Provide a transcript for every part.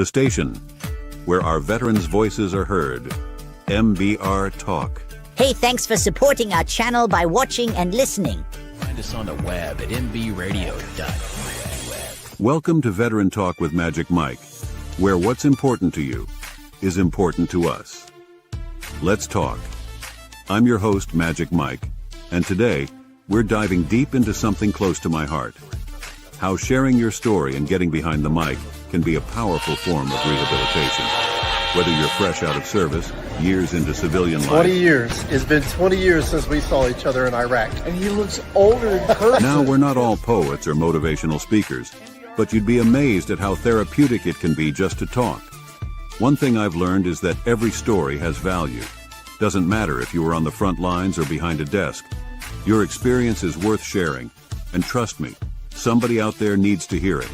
the station where our veterans' voices are heard. MBR Talk. Hey, thanks for supporting our channel by watching and listening. Find us on the web at mbradio.web. Welcome to Veteran Talk with Magic Mike, where what's important to you is important to us. Let's talk. I'm your host, Magic Mike, and today we're diving deep into something close to my heart. How sharing your story and getting behind the mic can be a powerful form of rehabilitation. Whether you're fresh out of service, years into civilian life. 20 years. It's been 20 years since we saw each other in Iraq. And he looks older in person. Now, we're not all poets or motivational speakers, but you'd be amazed at how therapeutic it can be just to talk. One thing I've learned is that every story has value. Doesn't matter if you were on the front lines or behind a desk. Your experience is worth sharing, and trust me, somebody out there needs to hear it.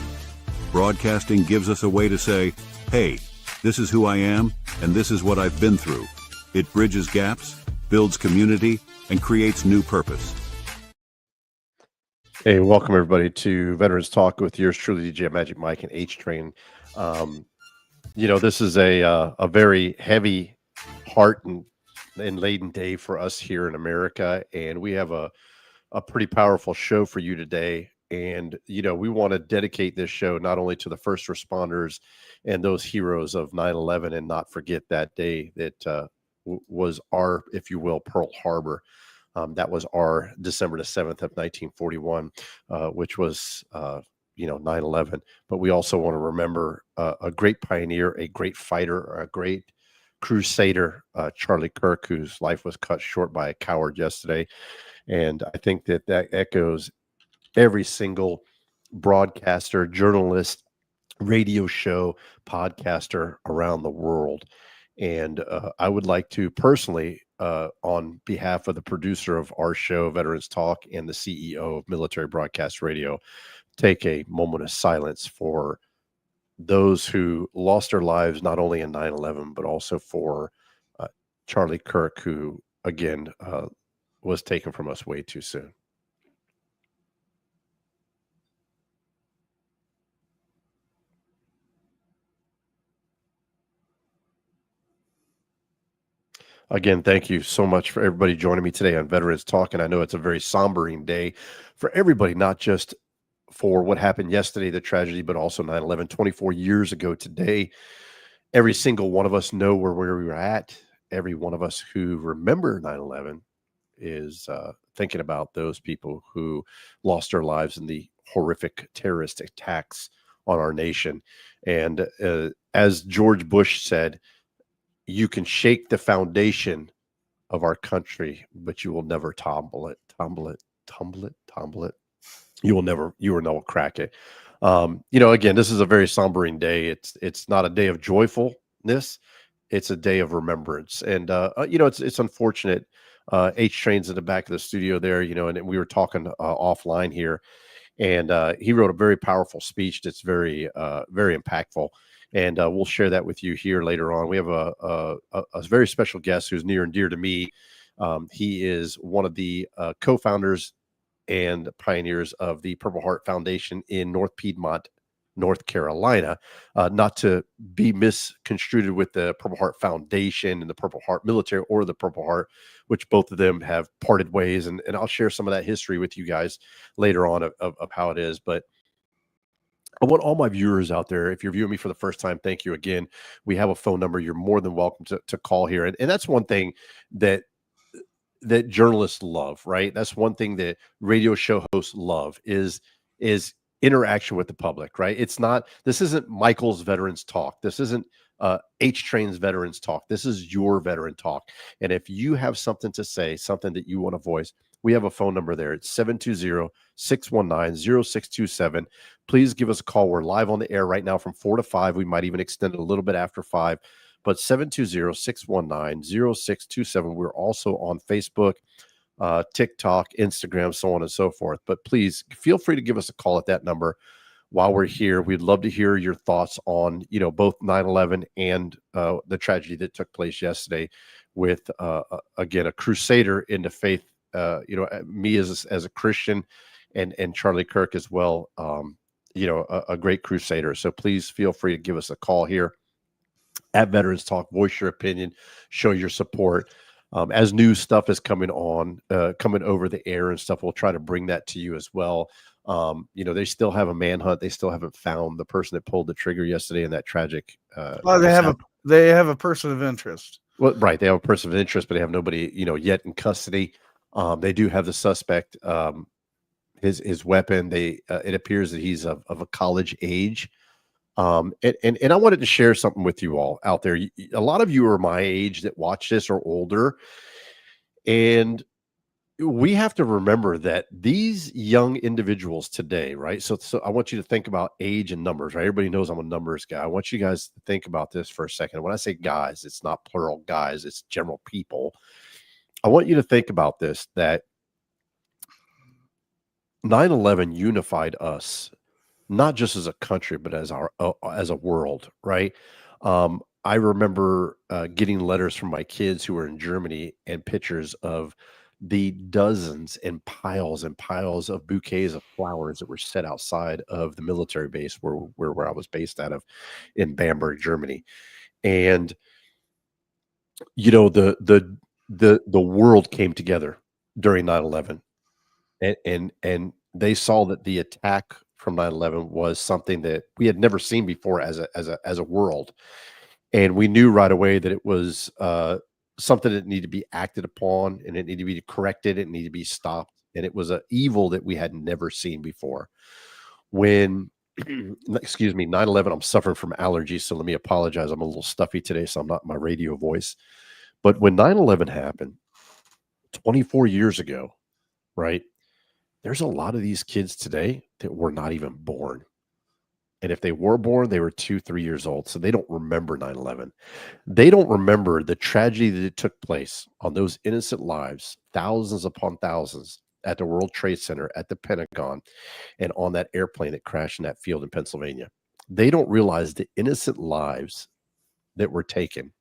Broadcasting gives us a way to say, hey, this is who I am, and this is what I've been through. It bridges gaps, builds community, and creates new purpose. Hey, welcome everybody to Veterans Talk with yours truly, DJ Magic Mike and H-Train. This is a very heavy heart and laden day for us here in America, and we have a pretty powerful show for you today. And, we want to dedicate this show not only to the first responders and those heroes of 9/11 and not forget that day that was our, if you will, Pearl Harbor. That was our December the 7th of 1941, which was, 9/11. But we also want to remember a great pioneer, a great fighter, a great crusader, Charlie Kirk, whose life was cut short by a coward yesterday. And I think that echoes every single broadcaster, journalist, radio show, podcaster around the world. And I would like to personally, on behalf of the producer of our show, Veterans Talk, and the CEO of Military Broadcast Radio, take a moment of silence for those who lost their lives not only in 9/11, but also for Charlie Kirk, who, again, was taken from us way too soon. Again, thank you so much for everybody joining me today on Veterans Talk. And I know it's a very sombering day for everybody, not just for what happened yesterday, the tragedy, but also 9/11, 24 years ago today. Every single one of us know where we were at. Every one of us who remember 9/11 is thinking about those people who lost their lives in the horrific terrorist attacks on our nation. And as George Bush said, you can shake the foundation of our country, but you will never tumble it. You will never crack it. Again, this is a very sombering day. It's not a day of joyfulness. It's a day of remembrance. And, it's unfortunate. H-Train's in the back of the studio there, and we were talking offline here. And he wrote a very powerful speech that's very, very impactful. And we'll share that with you here later on. We have a very special guest who's near and dear to me. He is one of the co-founders and pioneers of the Purple Heart Foundation in North Piedmont, North Carolina. Not to be misconstrued with the Purple Heart Foundation and the Purple Heart Military or the Purple Heart, which both of them have parted ways. And I'll share some of that history with you guys later on of how it is. But I want all my viewers out there, if you're viewing me for the first time, thank you again. We have a phone number. You're more than welcome to call here. And that's one thing that journalists love, right? That's one thing that radio show hosts love is interaction with the public, right? This isn't Michael's Veterans Talk. This isn't H-Train's Veterans Talk. This is your Veteran Talk. And if you have something to say, something that you want to voice, we have a phone number there. It's 720-619-0627. Please give us a call. We're live on the air right now from 4 to 5. We might even extend it a little bit after 5. But 720-619-0627. We're also on Facebook, TikTok, Instagram, so on and so forth. But please feel free to give us a call at that number while we're here. We'd love to hear your thoughts on, both 9/11 and the tragedy that took place yesterday with, again, a crusader in the faith. Me as a Christian and Charlie Kirk as well. a great crusader. So please feel free to give us a call here at Veterans Talk. Voice your opinion, show your support. As new stuff is coming over the air and stuff, we'll try to bring that to you as well. They still have a manhunt. They still haven't found the person that pulled the trigger yesterday in that tragic. Well, they have a person of interest. Well, right. They have a person of interest, but they have nobody, yet in custody. They do have the suspect. His weapon. It appears that he's of a college age. And I wanted to share something with you all out there. A lot of you are my age that watch this or older, and we have to remember that these young individuals today, right? So I want you to think about age and numbers, right? Everybody knows I'm a numbers guy. I want you guys to think about this for a second. When I say guys, it's not plural guys, it's general people. I want you to think about this, that 9/11 unified us, not just as a country, but as a world, right? I remember getting letters from my kids who were in Germany and pictures of the dozens and piles of bouquets of flowers that were set outside of the military base where I was based out of in Bamberg, Germany. And the world came together during 9/11, and they saw that the attack from 9/11 was something that we had never seen before as a world. And we knew right away that it was something that needed to be acted upon, and it needed to be corrected, it needed to be stopped. And it was an evil that we had never seen before. When, excuse me, 9/11, I'm suffering from allergies, so let me apologize. I'm a little stuffy today, so I'm not in my radio voice. But when 9/11 happened 24 years ago, right? There's a lot of these kids today that were not even born. And if they were born, they were 2-3 years old. So they don't remember 9/11. They don't remember the tragedy that took place on those innocent lives, thousands upon thousands at the World Trade Center, at the Pentagon, and on that airplane that crashed in that field in Pennsylvania. They don't realize the innocent lives that were taken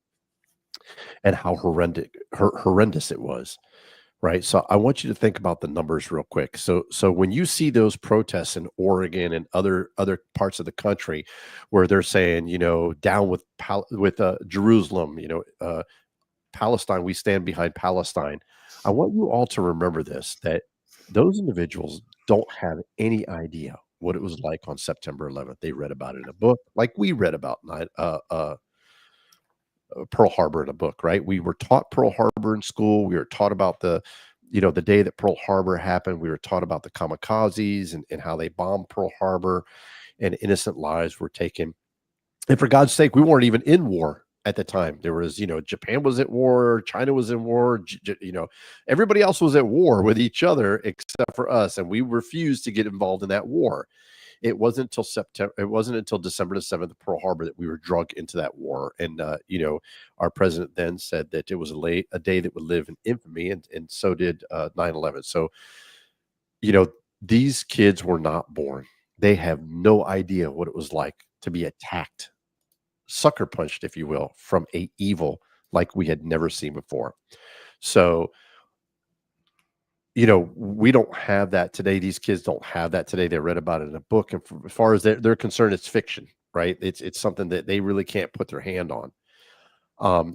and how horrendous it was. Right. So I want you to think about the numbers real quick. So when you see those protests in Oregon and other parts of the country where they're saying, down with Jerusalem, Palestine, we stand behind Palestine. I want you all to remember this, that those individuals don't have any idea what it was like on September 11th. They read about it in a book, like we read about Pearl Harbor in a book, right? We were taught Pearl Harbor in school. We were taught about the day that Pearl Harbor happened. We were taught about the kamikazes and how they bombed Pearl Harbor and innocent lives were taken. And for God's sake, we weren't even in war at the time. There was, Japan was at war, China was in war, everybody else was at war with each other except for us. And we refused to get involved in that war. It wasn't until December the 7th of Pearl Harbor that we were drug into that war. And, our president then said that it was a day that would live in infamy, and so did 9/11. So, these kids were not born. They have no idea what it was like to be attacked, sucker punched, if you will, from a evil like we had never seen before. So, we don't have that today. These kids don't have that today. They read about it in a book. And as far as they're concerned, it's fiction, right? It's something that they really can't put their hand on.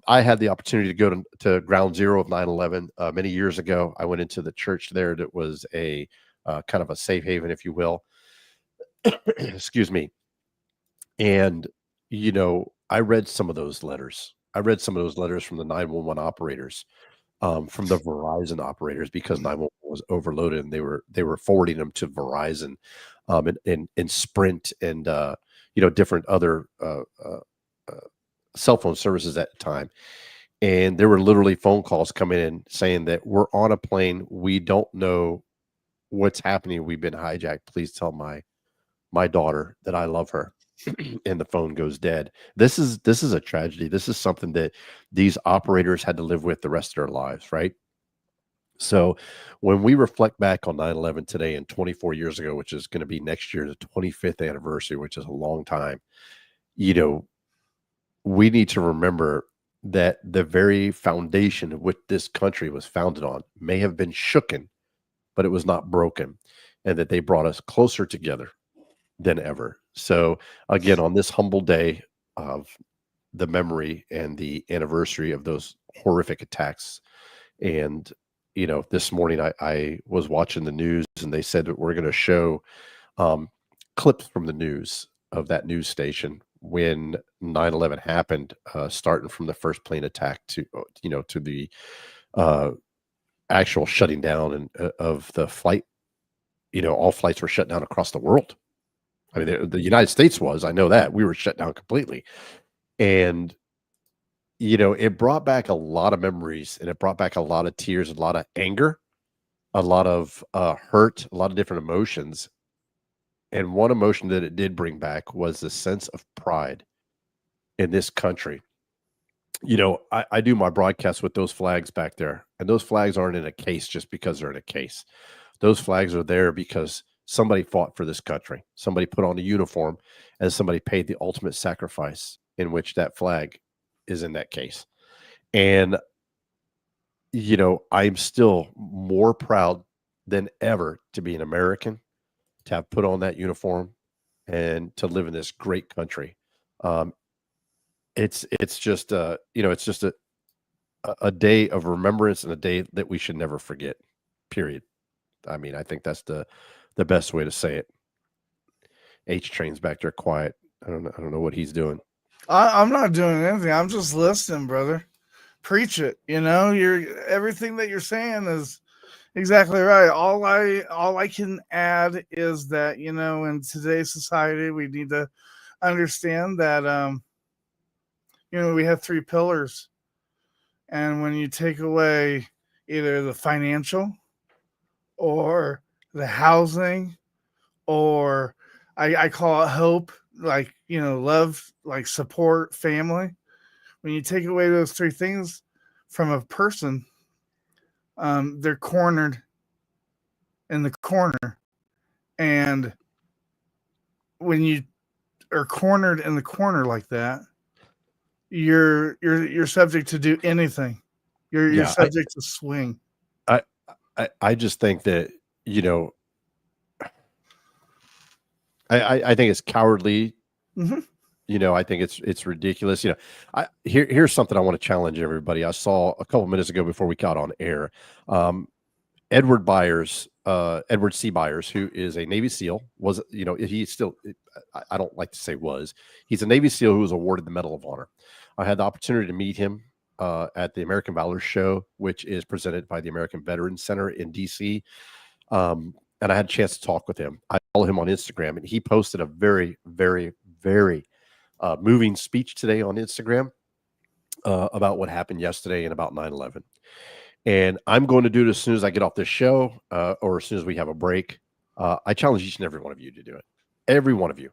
I had the opportunity to go to ground zero of 9/11 many years ago. I went into the church there that was a kind of a safe haven, if you will. Excuse me. And, I read some of those letters. I read some of those letters from the 911 operators. From the Verizon operators, because 911 was overloaded and they were forwarding them to Verizon, and Sprint and different other cell phone services at the time. And there were literally phone calls coming in saying that we're on a plane, we don't know what's happening, we've been hijacked, please tell my daughter that I love her. And the phone goes dead. This is a tragedy. This is something that these operators had to live with the rest of their lives, right? So when we reflect back on 9/11 today and 24 years ago, which is going to be next year, the 25th anniversary, which is a long time, we need to remember that the very foundation of which this country was founded on may have been shooken, but it was not broken, and that they brought us closer together. than ever. So again, on this humble day of the memory and the anniversary of those horrific attacks, and this morning I was watching the news, and they said that we're going to show clips from the news of that news station when 9/11 happened, starting from the first plane attack to to the actual shutting down and of the flight. All flights were shut down across the world. I mean, the United States was. I know that we were shut down completely, and it brought back a lot of memories, and it brought back a lot of tears, a lot of anger, a lot of hurt, a lot of different emotions. And one emotion that it did bring back was the sense of pride in this country. I do my broadcast with those flags back there, and those flags aren't in a case just because they're in a case. Those flags are there because somebody fought for this country. Somebody put on a uniform, and somebody paid the ultimate sacrifice, in which that flag is in that case. And, I'm still more proud than ever to be an American, to have put on that uniform, and to live in this great country. It's just it's just a day of remembrance, and a day that we should never forget. Period. I mean, I think that's the best way to say it. H Train's back there quiet. I don't know what he's doing. I'm not doing anything. I'm just listening, brother. Preach it. Everything that you're saying is exactly right. All I can add is that, in today's society, we need to understand that, we have three pillars. And when you take away either the financial or the housing, or I call it hope, like, love, like support, family. When you take away those three things from a person, they're cornered in the corner. And when you are cornered in the corner like that, you're subject to do anything. You're subject to swing. I just think that, I think it's cowardly. Mm-hmm. I think it's ridiculous. Here's something I want to challenge everybody. I saw a couple minutes ago before we got on air, Edward C. Byers, who is a Navy SEAL, was, he's still, I don't like to say was, he's a Navy SEAL who was awarded the Medal of Honor. I had the opportunity to meet him at the American Valor Show, which is presented by the American Veterans Center in DC. And I had a chance to talk with him. I follow him on Instagram, and he posted a very, very, very moving speech today on Instagram about what happened yesterday and about 9/11. And I'm going to do it as soon as I get off this show, or as soon as we have a break. I challenge each and every one of you to do it. Every one of you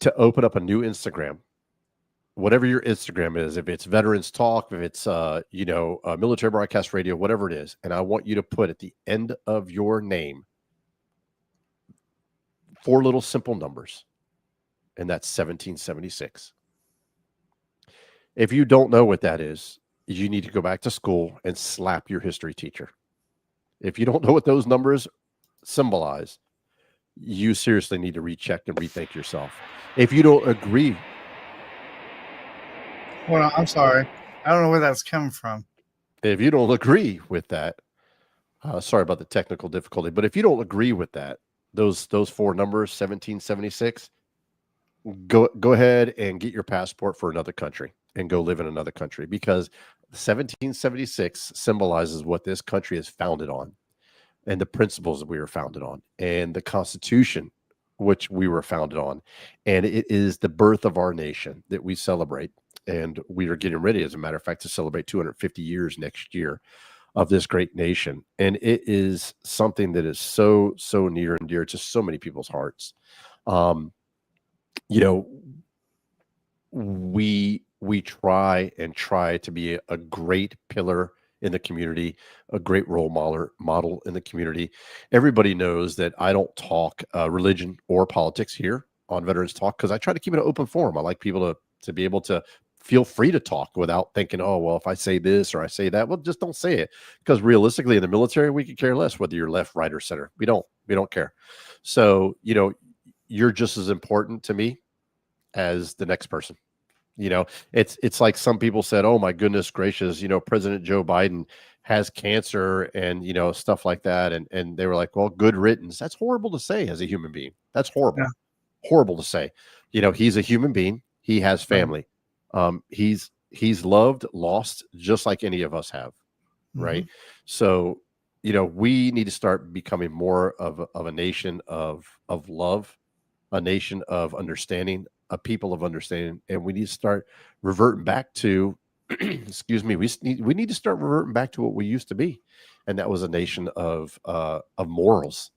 to open up a new Instagram, whatever your Instagram is, if it's Veterans Talk, if it's Military Broadcast Radio, whatever it is. And I want you to put at the end of your name 4 little simple numbers, and that's 1776. If you don't know what that is, you need to go back to school and slap your history teacher. If you don't know what those numbers symbolize, you seriously need to recheck and rethink yourself. If you don't agree. Well, I'm sorry. I don't know where that's coming from. If you don't agree with that, sorry about the technical difficulty, but if you don't agree with that, those 4 numbers, 1776, go ahead and get your passport for another country and go live in another country, because 1776 symbolizes what this country is founded on, and the principles that we were founded on, and the Constitution which we were founded on. And it is the birth of our nation that we celebrate. And we are getting ready, as a matter of fact, to celebrate 250 years next year of this great nation. And it is something that is so, so near and dear to so many people's hearts. We try to be a great pillar in the community, a great role model in the community. Everybody knows that I don't talk religion or politics here on Veterans Talk, because I try to keep it an open forum. I like people to be able to feel free to talk without thinking, oh, well, if I say this or I say that, well, just don't say it. Because realistically, in the military, we could care less whether you're left, right, or center. We don't care. So, you're just as important to me as the next person. It's like some people said, oh my goodness gracious, President Joe Biden has cancer and stuff like that, and they were like, well, good riddance. That's horrible to say as a human being. That's horrible. Yeah. Horrible to say. He's a human being. He has family. He's loved, lost, just like any of us have, right? So we need to start becoming more of a nation of love, a nation of understanding, a people of understanding, and we need to start reverting back to excuse me, we need to start reverting back to what we used to be, and that was a nation of morals.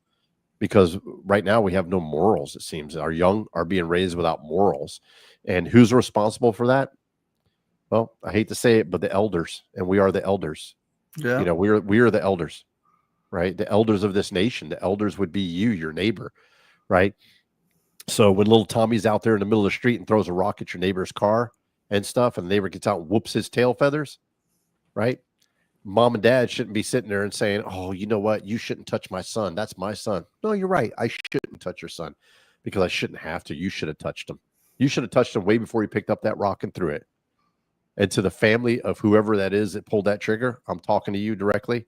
Because right now we have no morals. It seems our young are being raised without morals, and who's responsible for that? Well, I hate to say it, but the elders, and we are the elders. Yeah. We are the elders, right? The elders of this nation. The elders would be you, your neighbor, right? So when little Tommy's out there in the middle of the street and throws a rock at your neighbor's car and stuff, and the neighbor gets out and whoops his tail feathers, right? Mom and dad shouldn't be sitting there and saying, oh, you know what? You shouldn't touch my son. That's my son. No, you're right. I shouldn't touch your son because I shouldn't have to. You should have touched him. You should have touched him way before you picked up that rock and threw it. And to the family of whoever that is that pulled that trigger, I'm talking to you directly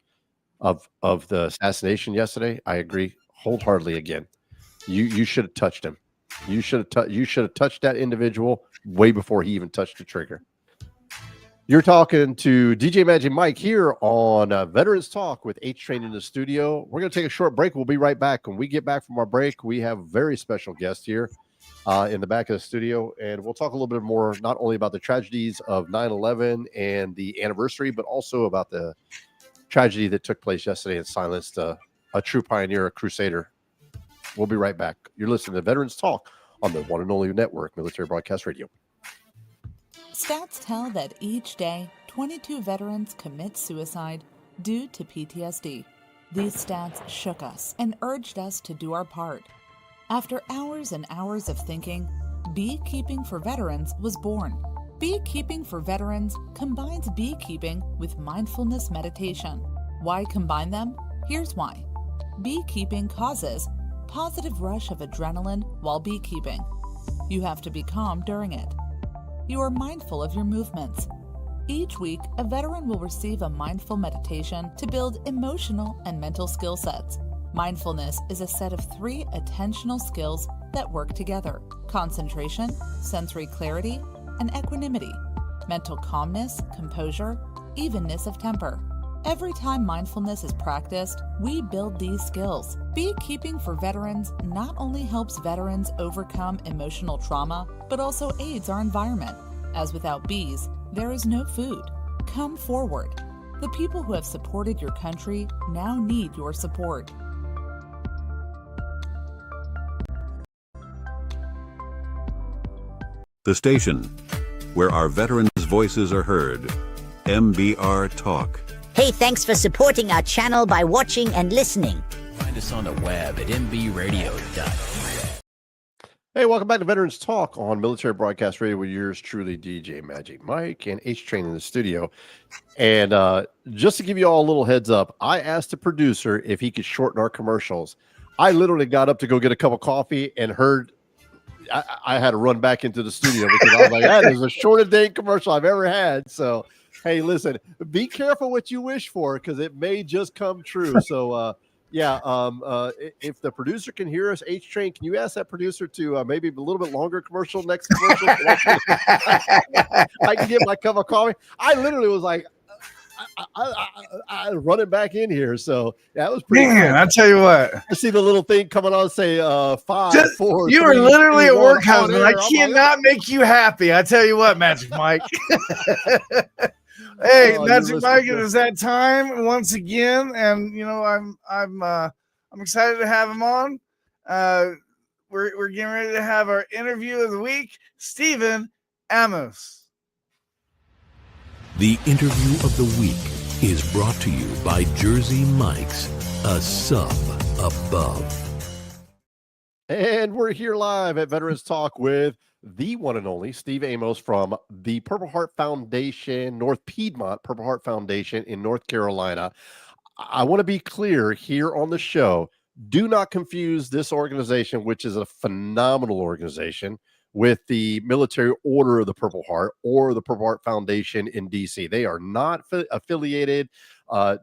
of the assassination yesterday. I agree wholeheartedly again. You should have touched him. You should have touched that individual way before he even touched the trigger. You're talking to DJ Magic Mike here on Veterans Talk with H-Train in the studio. We're going to take a short break. We'll be right back. When we get back from our break, we have a very special guest here in the back of the studio, and we'll talk a little bit more, not only about the tragedies of 9/11 and the anniversary, but also about the tragedy that took place yesterday and silenced a true pioneer, a crusader. We'll be right back. You're listening to Veterans Talk on the one and only network, Military Broadcast Radio. Stats tell that each day, 22 veterans commit suicide due to PTSD. These stats shook us and urged us to do our part. After hours and hours of thinking, Beekeeping for Veterans was born. Beekeeping for Veterans combines beekeeping with mindfulness meditation. Why combine them? Here's why. Beekeeping causes positive rush of adrenaline while beekeeping. You have to be calm during it. You are mindful of your movements. Each week, a veteran will receive a mindful meditation to build emotional and mental skill sets. Mindfulness is a set of 3 attentional skills that work together: concentration, sensory clarity, and equanimity, mental calmness, composure, evenness of temper. Every time mindfulness is practiced, we build these skills. Beekeeping for Veterans not only helps veterans overcome emotional trauma, but also aids our environment, as without bees, there is no food. Come forward. The people who have supported your country now need your support. The station where our veterans' voices are heard. MBR Talk. Hey, thanks for supporting our channel by watching and listening. Find us on the web at mbradio.net. Hey, welcome back to Veterans Talk on Military Broadcast Radio with yours truly, DJ Magic Mike and H-Train in the studio. And just to give you all a little heads up, I asked the producer if he could shorten our commercials. I literally got up to go get a cup of coffee and heard I had to run back into the studio because I was like, that is the shortest dang commercial I've ever had. So, hey, listen, be careful what you wish for because it may just come true. So, if the producer can hear us, H-Train, can you ask that producer to maybe a little bit longer commercial next commercial? I can get my cup of coffee. I literally was like, I run it back in here. So that was pretty Man, I tell you what. I see the little thing coming on, say 5, 4. You 3, are literally 2, at work, 1, husband. I cannot make you happy. I tell you what, Magic Mike. Hey, Magic Mike, it is that time once again, and you know I'm excited to have him on. We're getting ready to have our interview of the week, Stephen Amos. The interview of the week is brought to you by Jersey Mike's, a sub above. And we're here live at Veterans Talk with the one and only Steve Amos from the Purple Heart Foundation, North Piedmont Purple Heart Foundation in North Carolina. I want to be clear here on the show. do not confuse this organization, which is a phenomenal organization, with the Military Order of the Purple Heart or the Purple Heart Foundation in DC. They are not affiliated.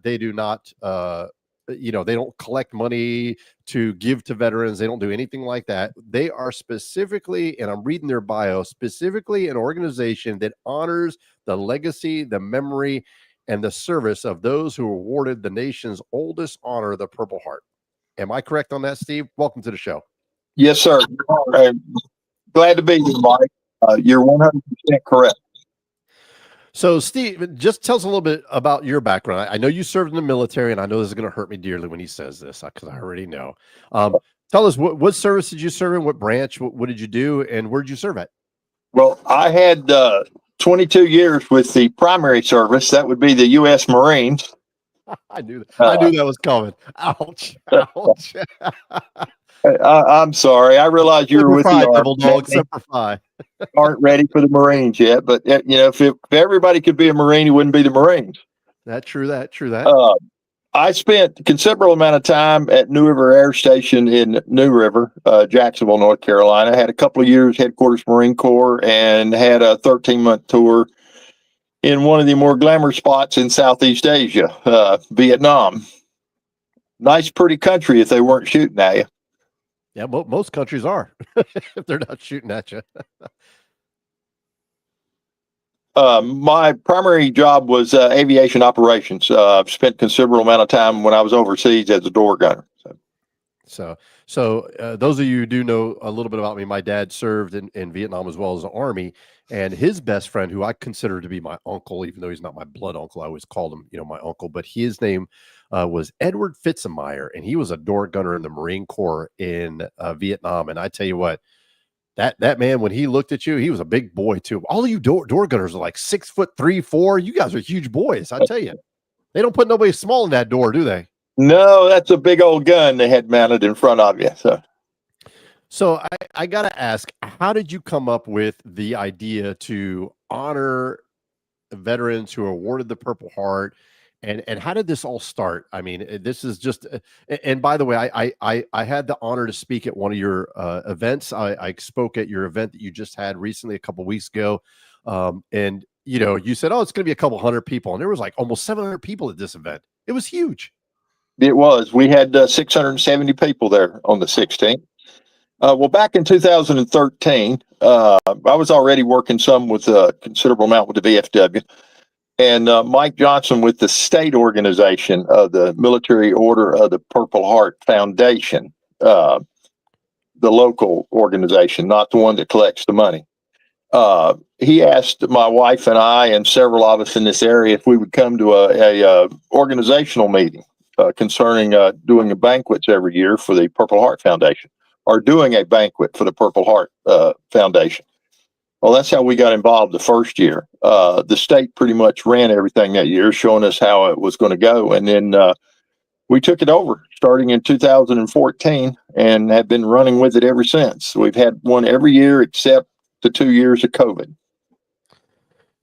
They do not, they don't collect money to give to veterans. They don't do anything like that. They are specifically, and I'm reading their bio, specifically an organization that honors the legacy, the memory, and the service of those who awarded the nation's oldest honor, the Purple Heart. Am I correct on that, Steve? Welcome to the show. Yes, sir. Glad to be here, Mike. You're 100% correct. So, Steve, just tell us a little bit about your background. I know you served in the military, and I know this is going to hurt me dearly when he says this because I already know. Tell us, what service did you serve in? What branch? What did you do? And where did you serve at? Well, I had 22 years with the primary service. That would be the U.S. Marines. I knew that. I knew that was coming. Ouch. Ouch. I'm sorry. I realize you're with the Double dog, Semper Fi. Aren't ready for the Marines yet, but if everybody could be a Marine, it wouldn't be the Marines. True that. I spent a considerable amount of time at New River Air Station in New River, Jacksonville, North Carolina. I had a couple of years headquarters Marine Corps and had a 13-month tour in one of the more glamorous spots in Southeast Asia, Vietnam. Nice, pretty country if they weren't shooting at you. Yeah, most countries are if they're not shooting at you. My primary job was aviation operations. I've spent a considerable amount of time when I was overseas as a door gunner. So those of you who do know a little bit about me, my dad served in Vietnam as well as the Army, and his best friend, who I consider to be my uncle, even though he's not my blood uncle, I always called him, my uncle, but his name was Edward Fitzemeyer, and he was a door gunner in the Marine Corps in Vietnam. And I tell you what, that man, when he looked at you, he was a big boy too. All of you door gunners are like 6'3", 4. You guys are huge boys. I tell you, they don't put nobody small in that door, do they? No, that's a big old gun they had mounted in front of you. So I got to ask, how did you come up with the idea to honor veterans who are awarded the Purple Heart? And how did this all start? I mean, this is just, and by the way, I had the honor to speak at one of your events. I spoke at your event that you just had recently, a couple of weeks ago. And, you said, oh, it's going to be a couple hundred people. And there was like almost 700 people at this event. It was huge. It was. We had 670 people there on the 16th. Well, back in 2013, I was already working some with a considerable amount with the VFW. And Mike Johnson with the state organization of the Military Order of the Purple Heart Foundation, the local organization, not the one that collects the money. He asked my wife and I and several of us in this area if we would come to a organizational meeting concerning doing banquets every year for the Purple Heart Foundation, or doing a banquet for the Purple Heart Foundation. Well, that's how we got involved the first year. The state pretty much ran everything that year, showing us how it was going to go. And then we took it over starting in 2014 and have been running with it ever since. We've had one every year except the 2 years of COVID.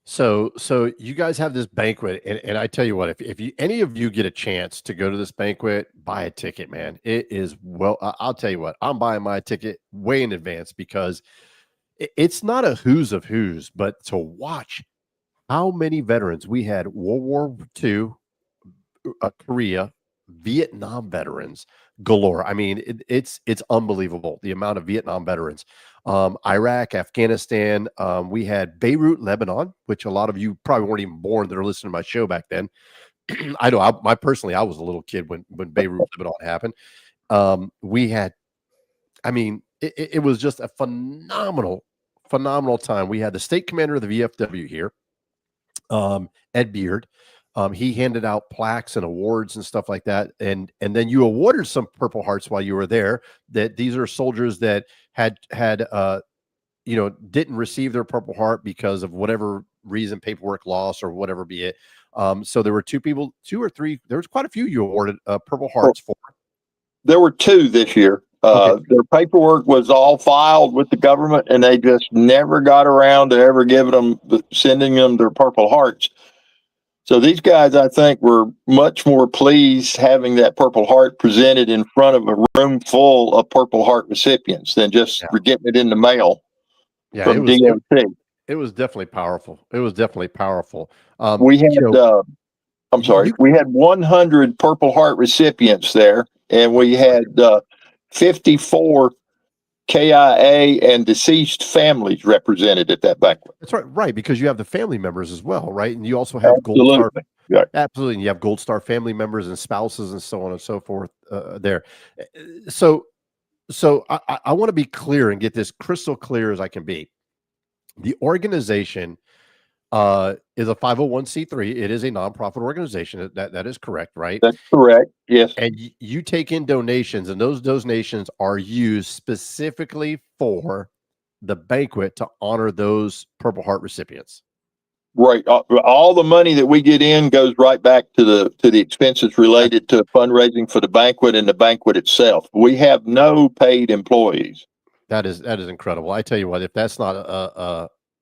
So you guys have this banquet, and I tell you what, if any of you get a chance to go to this banquet, buy a ticket, man. It is, well, I'll tell you what, I'm buying my ticket way in advance because it's not a who's of who's, but to watch how many veterans we had: World War II, Korea, Vietnam veterans galore. I mean, it's unbelievable the amount of Vietnam veterans. Iraq, Afghanistan. We had Beirut, Lebanon, which a lot of you probably weren't even born that are listening to my show back then. I know. I was a little kid when Beirut, Lebanon happened. We had, I mean, it was just a phenomenal time. We had the state commander of the VFW here, Ed Beard. He handed out plaques and awards and stuff like that. And then you awarded some Purple Hearts while you were there, that these are soldiers that had didn't receive their Purple Heart because of whatever reason, paperwork loss or whatever be it. So there were two or three, there was quite a few you awarded Purple Hearts for. There were 2 this year. Okay. Their paperwork was all filed with the government, and they just never got around to ever sending them their Purple Hearts. So these guys, I think, were much more pleased having that Purple Heart presented in front of a room full of Purple Heart recipients than just getting it in the mail from DOT. It was definitely powerful. It was definitely powerful. We had, we had 100 Purple Heart recipients there, and we had 54 KIA and deceased families represented at that banquet. That's right, because you have the family members as well, right? And you also have Gold Star. Right. Absolutely. And you have Gold Star family members and spouses and so on and so forth there. So I want to be clear and get this crystal clear as I can be. The organization is a 501c3. It is a nonprofit organization. That is correct, right? That's correct. Yes. And you take in donations, and those donations are used specifically for the banquet to honor those Purple Heart recipients. Right. All the money that we get in goes right back to the expenses related to fundraising for the banquet and the banquet itself. We have no paid employees. That is incredible. I tell you what, if that's not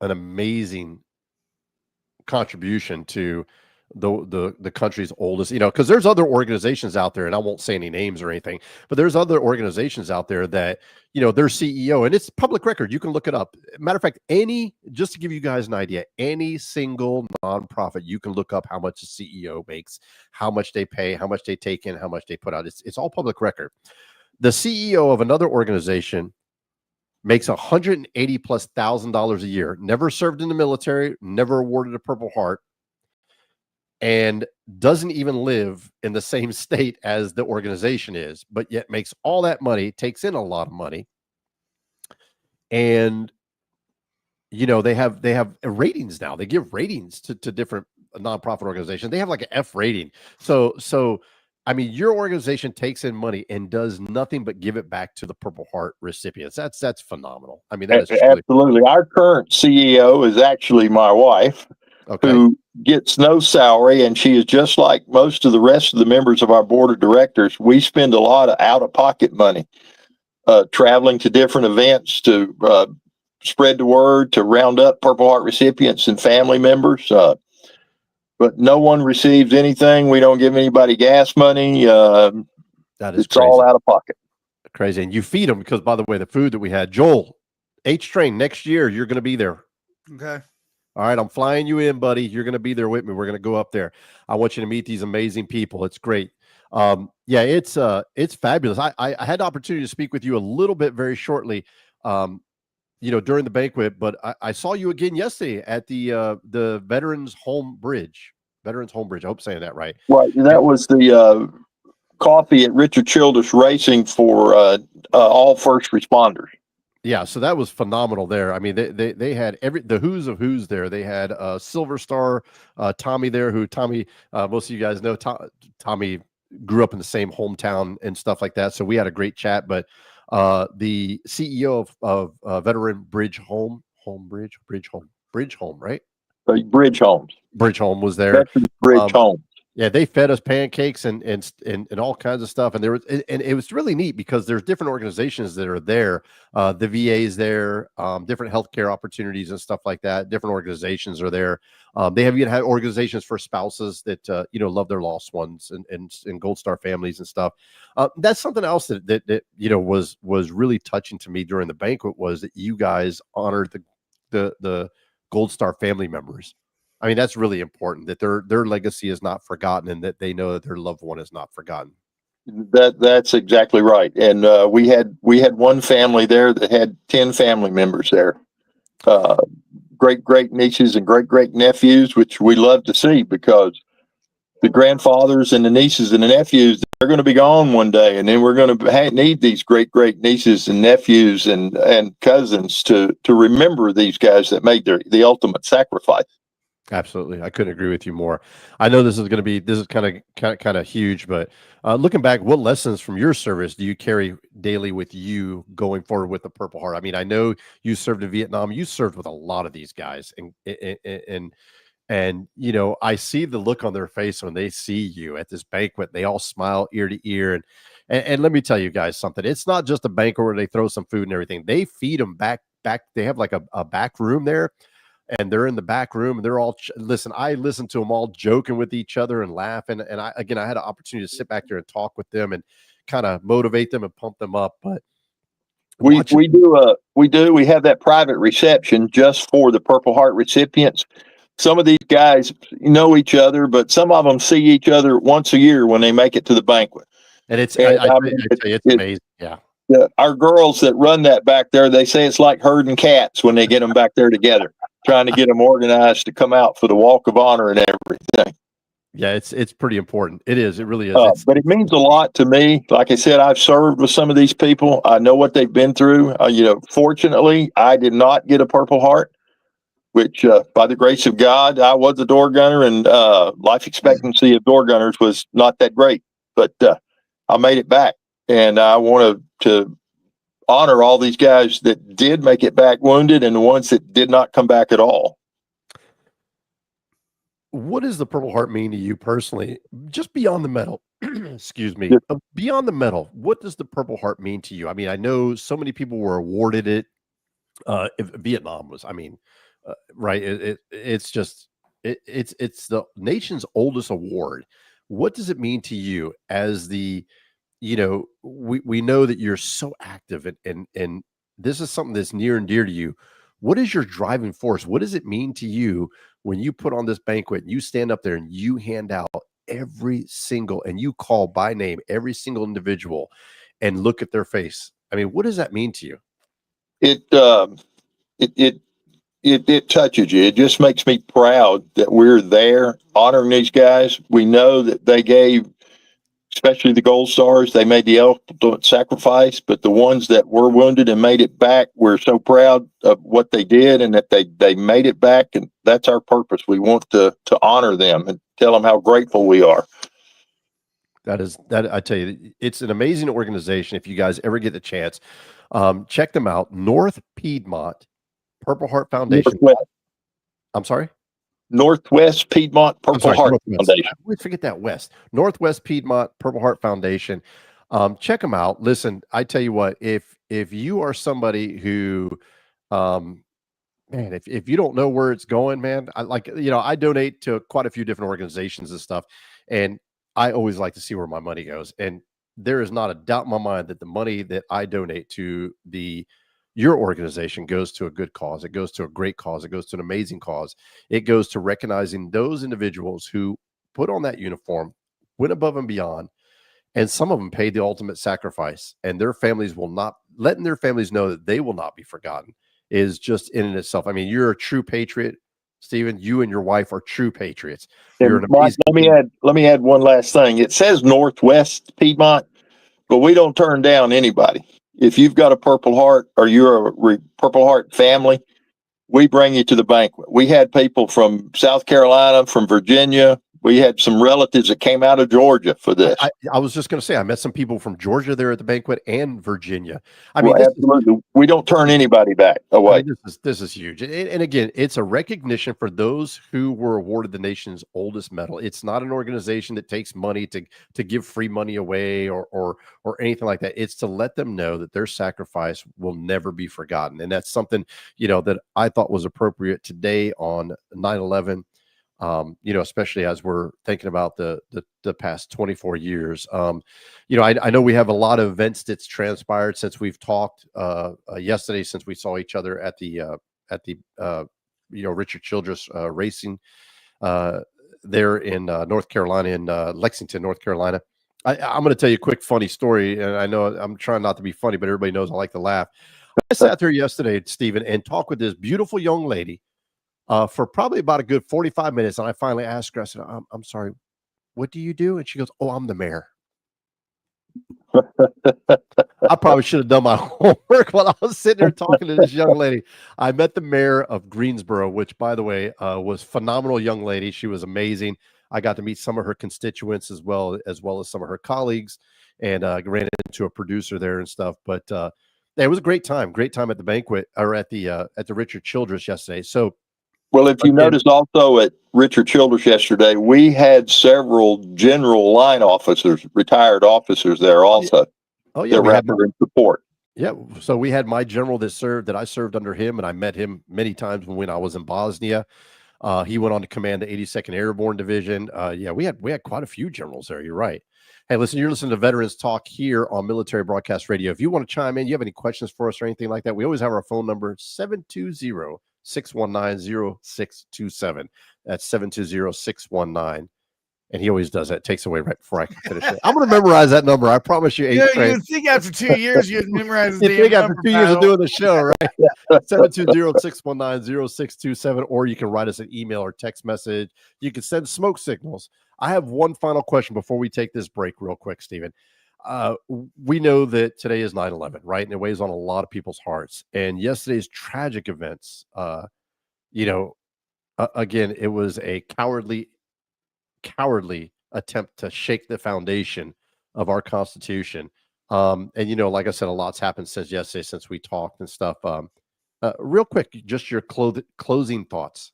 an amazing contribution to the country's oldest, because there's other organizations out there, and I won't say any names or anything, but there's other organizations out there that, their CEO, and it's public record, you can look it up. Matter of fact, just to give you guys an idea, any single nonprofit, you can look up how much the CEO makes, how much they pay, how much they take in, how much they put out. It's all public record. The CEO of another organization makes $180,000+ a year, never served in the military, never awarded a Purple Heart, and doesn't even live in the same state as the organization is, but yet makes all that money, takes in a lot of money. And, they have ratings now. They give ratings to different nonprofit organizations. They have like an F rating. So, I mean, your organization takes in money and does nothing but give it back to the Purple Heart recipients. That's phenomenal. I mean, that is absolutely. Our current CEO is actually my wife, who gets no salary, and she is just like most of the rest of the members of our board of directors. We spend a lot of out-of-pocket money traveling to different events to spread the word, to round up Purple Heart recipients and family members. But no one receives anything. We don't give anybody gas money. That is it's crazy. all out of pocket. Crazy. And you feed them because, by the way, the food that we had, Joel, H-Train, next year, you're going to be there. Okay. All right. I'm flying you in, buddy. You're going to be there with me. We're going to go up there. I want you to meet these amazing people. It's great. It's fabulous. I had the opportunity to speak with you a little bit very shortly, during the banquet, but I saw you again yesterday at the Veterans Home Bridge. I hope I'm saying that right. Right. That was the coffee at Richard Childress Racing for all first responders. Yeah, so that was phenomenal there. I mean, they had the who's of who's there. They had Silver Star Tommy there, who most of you guys know. Tommy grew up in the same hometown and stuff like that. So we had a great chat. But the CEO of Veteran Bridge Home, right? Bridge Home was there. Veteran Bridge Home. Yeah, they fed us pancakes and all kinds of stuff, and it was really neat because there's different organizations that are there. The VA's there, different healthcare opportunities and stuff like that. Different organizations are there. They have even had organizations for spouses that love their lost ones and Gold Star families and stuff. That's something else that was really touching to me during the banquet, was that you guys honored the Gold Star family members. I mean, that's really important, that their legacy is not forgotten, and that they know that their loved one is not forgotten. That's exactly right. And we had one family there that had 10 family members there, great nieces and great nephews, which we love to see, because the grandfathers and the nieces and the nephews, they're going to be gone one day, and then we're going to need these great nieces and nephews and cousins to remember these guys that made the ultimate sacrifice. Absolutely. I couldn't agree with you more. I know this is kind of huge, but looking back, what lessons from your service do you carry daily with you going forward with the Purple Heart? I mean, I know you served in Vietnam. You served with a lot of these guys, and I see the look on their face when they see you at this banquet. They all smile ear to ear, and let me tell you guys something. It's not just a banquet where they throw some food and everything. They feed them back. They have like a back room there. and they're in the back room and they're all listen. I listened to them all joking with each other and laughing. And I had an opportunity to sit back there and talk with them and kind of motivate them and pump them up. But we have that private reception just for the Purple Heart recipients. Some of these guys know each other, but some of them see each other once a year when they make it to the banquet. And I tell you, it's amazing. Yeah. Our girls that run that back there, they say it's like herding cats when they get them back there together, trying to get them organized to come out for the walk of honor and everything. Yeah, it's pretty important. It is. It really is. But it means a lot to me. Like I said, I've served with some of these people. I know what they've been through. Fortunately, I did not get a Purple Heart, which by the grace of God, I was a door gunner, and life expectancy of door gunners was not that great. But I made it back, and I want to honor all these guys that did make it back wounded and the ones that did not come back at all. What does the Purple Heart mean to you personally? Just beyond the medal, excuse me, beyond the medal, what does the Purple Heart mean to you? I mean, I know so many people were awarded it. Vietnam was, right. It's the nation's oldest award. What does it mean to you as we know that you're so active and this is something that's near and dear to you. What is your driving force? What does it mean to you when you put on this banquet, you stand up there and you hand out and you call by name every single individual and look at their face? I mean, what does that mean to you? It touches you. It just makes me proud that we're there honoring these guys. We know that they gave, especially the Gold Stars, they made the ultimate sacrifice, but the ones that were wounded and made it back, we're so proud of what they did and that they made it back. And that's our purpose. We want to honor them and tell them how grateful we are. That I tell you, it's an amazing organization. If you guys ever get the chance, check them out. North Piedmont Purple Heart Foundation. I'm sorry? Northwest Piedmont Purple Heart Foundation. I always forget that West. Northwest Piedmont Purple Heart Foundation. Check them out. Listen, I tell you what, if you are somebody who, if you don't know where it's going, man, I donate to quite a few different organizations and stuff, and I always like to see where my money goes. And there is not a doubt in my mind that the money that I donate to your organization goes to a good cause. It goes to a great cause. It goes to an amazing cause. It goes to recognizing those individuals who put on that uniform, went above and beyond, and some of them paid the ultimate sacrifice, and their families letting their families know that they will not be forgotten is just in and itself. I mean, you're a true patriot, Stephen. You and your wife are true patriots. You're an amazing let me add one last thing. It says Northwest Piedmont, but we don't turn down anybody. If you've got a Purple Heart or you're a Purple Heart family, we bring you to the banquet. We had people from South Carolina, from Virginia. We had some relatives that came out of Georgia for this. I was just going to say, I met some people from Georgia there at the banquet and Virginia. Absolutely. We don't turn anybody back away. This is huge. And again, it's a recognition for those who were awarded the nation's oldest medal. It's not an organization that takes money to give free money away or anything like that. It's to let them know that their sacrifice will never be forgotten. And that's something, that I thought was appropriate today on 9/11. Especially as we're thinking about the past 24 years. I know we have a lot of events that's transpired since we've talked yesterday, since we saw each other at the Richard Childress racing there in North Carolina, in Lexington, North Carolina. I'm going to tell you a quick funny story, and I know I'm trying not to be funny, but everybody knows I like to laugh. I sat there yesterday, Stephen, and talked with this beautiful young lady for probably about a good 45 minutes. And I finally asked her, I said, I'm sorry, what do you do? And she goes, oh, I'm the mayor. I probably should have done my homework while I was sitting there talking to this young lady. I met the mayor of Greensboro, which, by the way, was a phenomenal young lady. She was amazing. I got to meet some of her constituents as well as some of her colleagues, and ran into a producer there and stuff. But it was a great time at the banquet, or at the Richard Childress yesterday. So, well, if you notice also at Richard Childress yesterday, we had several general line officers, retired officers there also. Oh, yeah. That were in support. Yeah, so we had my general that I served under him, and I met him many times when I was in Bosnia. He went on to command the 82nd Airborne Division. Yeah, we had quite a few generals there. You're right. Hey, listen, you're listening to Veterans Talk here on Military Broadcast Radio. If you want to chime in, you have any questions for us or anything like that, we always have our phone number, 720-619-0627. That's 720-619. And he always does that. Takes away right before I can finish it. I'm going to memorize that number. I promise you. Yeah, you'd think after 2 years you'd memorize the you think after 2 years of doing the show, right? 720-619-0627, or you can write us an email or text message. You can send smoke signals. I have one final question before we take this break real quick, Stephen. We know that today is 9/11, right? And it weighs on a lot of people's hearts. And yesterday's tragic events, again, it was a cowardly attempt to shake the foundation of our Constitution. And, like I said, a lot's happened since yesterday, since we talked and stuff. Real quick, just your closing thoughts.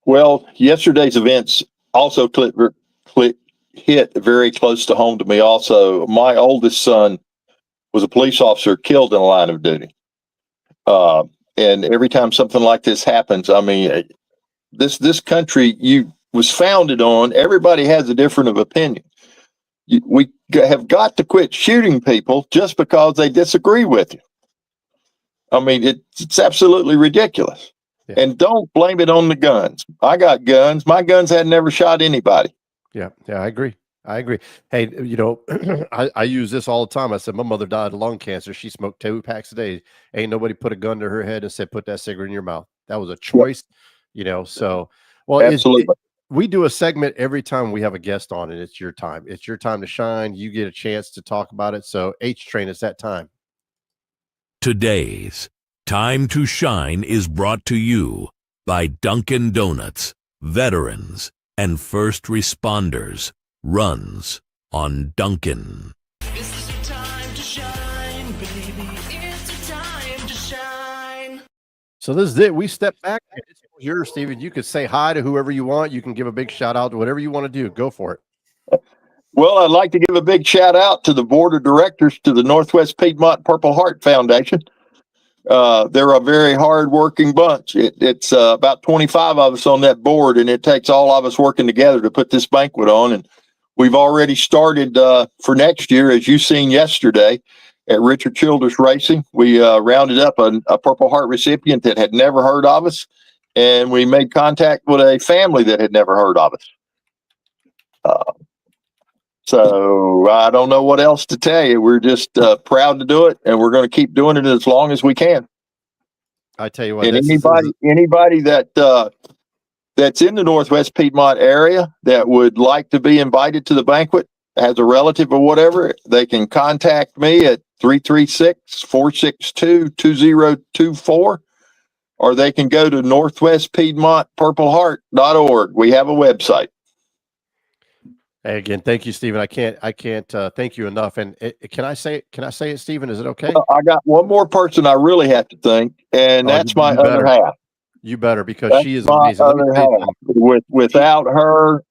Well, yesterday's events also hit very close to home to me also. My oldest son was a police officer killed in the line of duty. And every time something like this happens, I mean, this country was founded on, everybody has a different opinion. We have got to quit shooting people just because they disagree with you. I mean, it's absolutely ridiculous. Yeah. And don't blame it on the guns. I got guns. My guns had never shot anybody. Yeah, I agree. Hey, I use this all the time. I said, my mother died of lung cancer. She smoked 2 packs a day. Ain't nobody put a gun to her head and said, put that cigarette in your mouth. That was a choice, so, well, absolutely. We do a segment every time we have a guest on, and it's your time. It's your time to shine. You get a chance to talk about it. So H-Train, it's that time. Today's Time to Shine is brought to you by Dunkin' Donuts, veterans, and first responders. Runs on Dunkin'. This is your time to shine, baby. It's your time to shine. So this is it. We step back. It's yours, Stephen. You could say hi to whoever you want. You can give a big shout out to whatever you want to do. Go for it. Well, I'd like to give a big shout out to the board of directors to the Northwest Piedmont Purple Heart Foundation. They're a very hard-working bunch. It's about 25 of us on that board, and it takes all of us working together to put this banquet on. And we've already started for next year, as you seen yesterday at Richard Childress Racing. We rounded up a Purple Heart recipient that had never heard of us, and we made contact with a family that had never heard of us. So I don't know what else to tell you. We're just proud to do it, and we're going to keep doing it as long as we can. I tell you what, and anybody that's in the Northwest Piedmont area that would like to be invited to the banquet, has a relative or whatever, they can contact me at 336-462-2024, or they can go to northwestpiedmontpurpleheart.org. We have a website. Hey, again, thank you, Stephen. I can't thank you enough. And can I say it, Stephen? Is it okay? I got one more person I really have to thank, and that's my other half. You better, because she is amazing. Without her,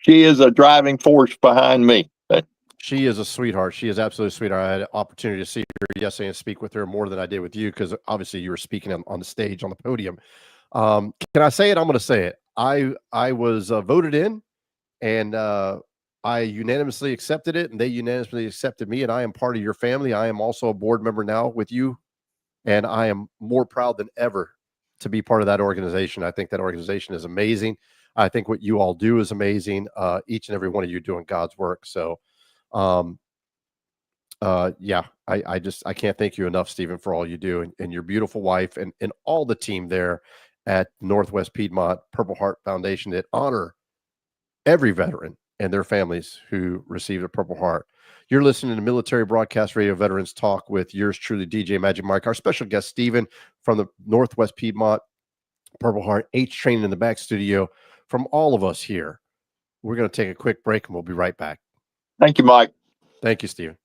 she is a driving force behind me. She is a sweetheart. She is absolutely a sweetheart. I had an opportunity to see her yesterday and speak with her more than I did with you, because obviously you were speaking on the stage, on the podium. Can I say it? I'm going to say it. I was voted in, and I unanimously accepted it, and they unanimously accepted me, and I am part of your family. I am also a board member now with you, and I am more proud than ever to be part of that organization. I think that organization is amazing. I think what you all do is amazing. Each and every one of you doing God's work. So, I can't thank you enough, Stephen, for all you do, and your beautiful wife and all the team there at Northwest Piedmont Purple Heart Foundation that honor every veteran and their families who received a Purple Heart. You're listening to Military Broadcast Radio Veterans Talk with yours truly, DJ Magic Mike. Our special guest, Stephen, from the Northwest Piedmont Purple Heart H-Train in the back studio. From all of us here, we're going to take a quick break, and we'll be right back. Thank you, Mike. Thank you, Stephen.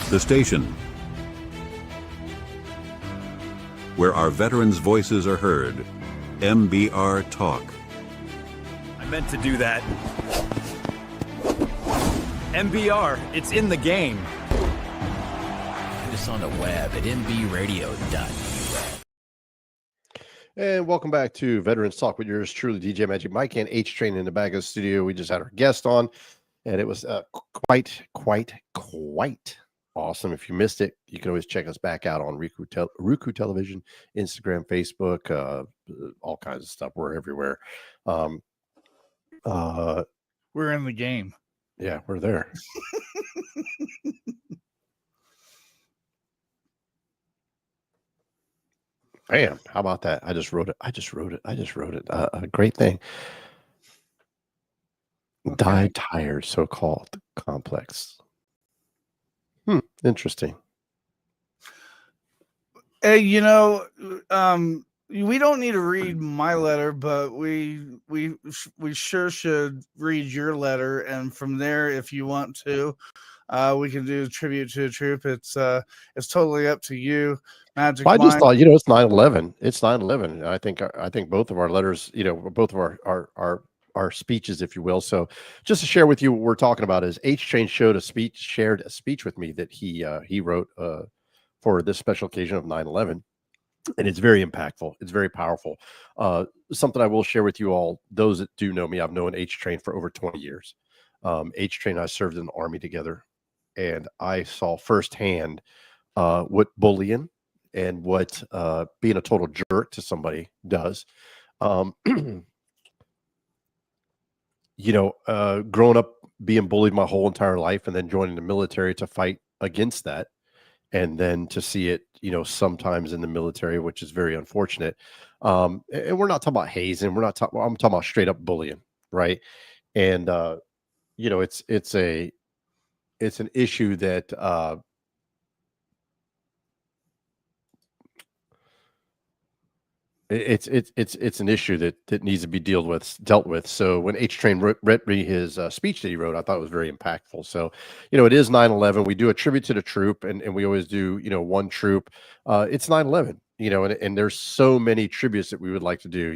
The station where our veterans' voices are heard. MBR Talk. I meant to do that. MBR, it's in the game. Find us on the web at mbradio.us. And welcome back to Veterans Talk with yours truly, DJ Magic Mike and H Train in the back of the studio. We just had our guest on, and it was quite awesome. If you missed it, you can always check us back out on Roku Television, Instagram, Facebook, all kinds of stuff. We're everywhere. We're in the game. Yeah, we're there. Bam! How about that? I just wrote it. A great thing. Okay. Die tired, so-called complex. Interesting. Hey, we don't need to read my letter, but we sure should read your letter, and from there, if you want to, we can do a tribute to a troop. It's totally up to you. Magic. I just thought, it's 9/11. It's 9/11. I think both of our letters, both of our speeches, if you will. So just to share with you what we're talking about is H Train shared a speech with me that he wrote for this special occasion of 9/11. And it's very impactful. It's very powerful. Something I will share with you all, those that do know me, I've known H Train for over 20 years. H Train and I served in the Army together, and I saw firsthand what bullying and what being a total jerk to somebody does. Growing up being bullied my whole entire life and then joining the military to fight against that. And then to see it, sometimes in the military, which is very unfortunate. And we're not talking about hazing. I'm talking about straight up bullying. Right. And, it's an issue that, it's an issue that needs to be dealt with. So when H Train read me his speech that he wrote, I thought it was very impactful. So, it is 9/11. We do a tribute to the troop, and we always do, one troop. It's 9/11, and there's so many tributes that we would like to do.